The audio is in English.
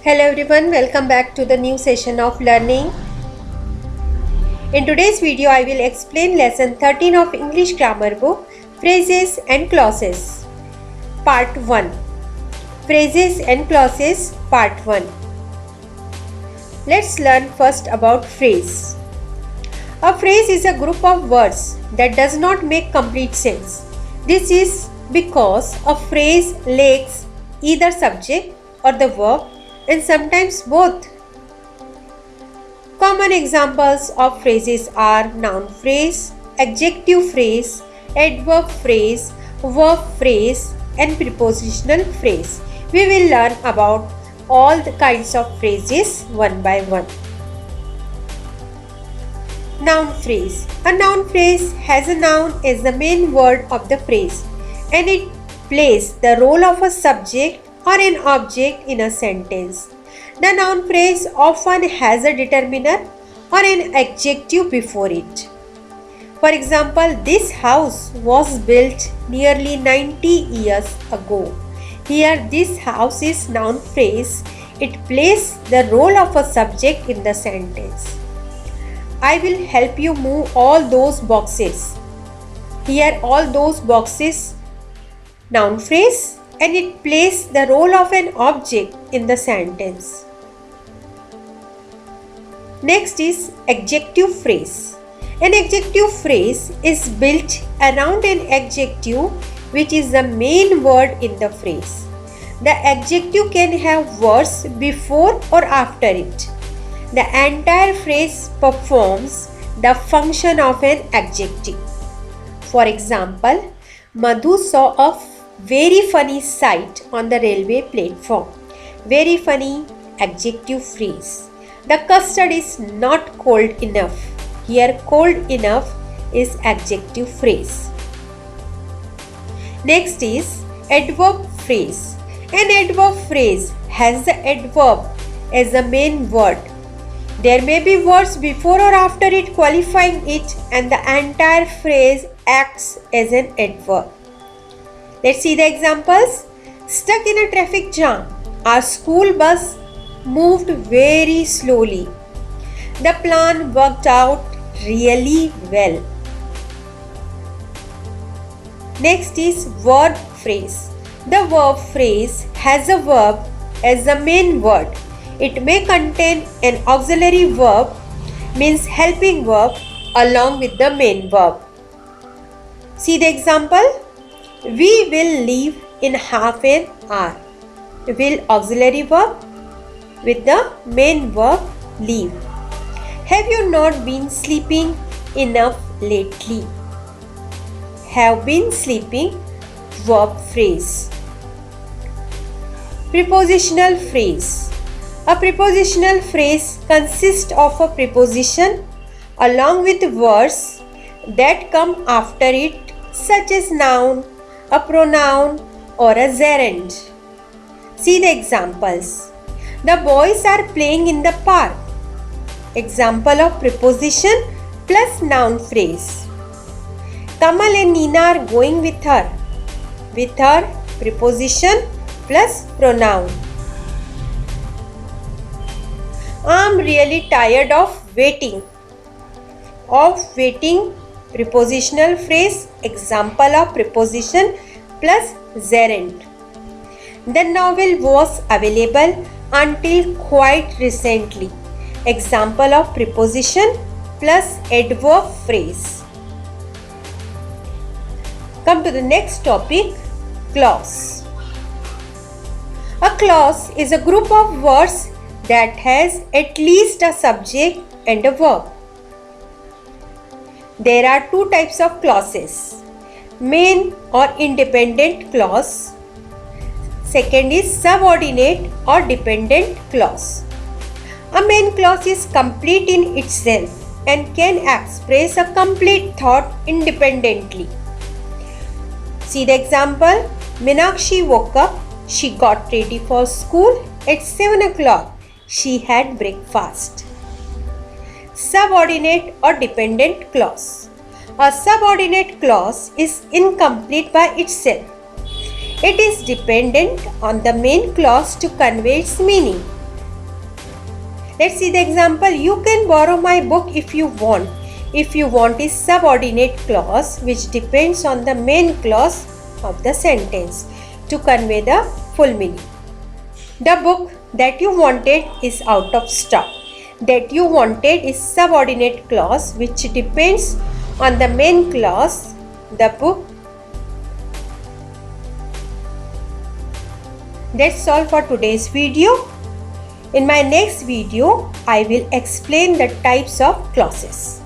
Hello everyone, welcome back to the new session of learning. In today's video, I will explain lesson 13 of English grammar book, Phrases and Clauses, Part 1. Phrases and Clauses, Part 1. Let's learn first about phrase. A phrase is a group of words that does not make complete sense. This is because a phrase lacks either subject or the verb, and sometimes both. Common examples of phrases are noun phrase, adjective phrase, adverb phrase, verb phrase, and prepositional phrase. We will learn about all the kinds of phrases one by one. Noun phrase. A noun phrase has a noun as the main word of the phrase, and it plays the role of a subject or an object in a sentence. The noun phrase often has a determiner or an adjective before it. For example, this house was built nearly 90 years ago. Here, this house is noun phrase. It plays the role of a subject in the sentence. I will help you move all those boxes. Here, all those boxes, noun phrase, and it plays the role of an object in the sentence. Next is adjective phrase. An adjective phrase is built around an adjective which is the main word in the phrase. The adjective can have words before or after it. The entire phrase performs the function of an adjective. For example, Madhu saw a very funny sight on the railway platform. Very funny, adjective phrase. The custard is not cold enough. Here, cold enough is adjective phrase. Next is adverb phrase. An adverb phrase has the adverb as the main word. There may be words before or after it qualifying it, and the entire phrase acts as an adverb. Let's see the examples. Stuck in a traffic jam, our school bus moved very slowly. The plan worked out really well. Next is verb phrase. The verb phrase has a verb as the main word. It may contain an auxiliary verb, means helping verb, along with the main verb. See the example. We will leave in half an hour. Will auxiliary verb with the main verb leave. Have you not been sleeping enough lately? Have been sleeping, verb phrase. Prepositional phrase. A prepositional phrase consists of a preposition along with words that come after it, such as noun, a pronoun, or a gerund. See the examples. The boys are playing in the park. Example of preposition plus noun phrase. Kamal and Nina are going with her. With her, preposition plus pronoun. I'm really tired of waiting. Of waiting, prepositional phrase, example of preposition plus gerund. The novel was available until quite recently. Example of preposition plus adverb phrase. Come to the next topic, clause. A clause is a group of words that has at least a subject and a verb. There are two types of clauses, main or independent clause. Second is subordinate or dependent clause. A main clause is complete in itself and can express a complete thought independently. See the example. Meenakshi woke up. She got ready for school at 7 o'clock. She had breakfast. Subordinate or dependent clause. A subordinate clause is incomplete by itself. It is dependent on the main clause to convey its meaning. Let's see the example. You can borrow my book if you want. If you want is subordinate clause which depends on the main clause of the sentence to convey the full meaning. The book that you wanted is out of stock. That you wanted is subordinate clause which depends on the main clause, the book. That's all for today's video. In my next video, I will explain the types of clauses.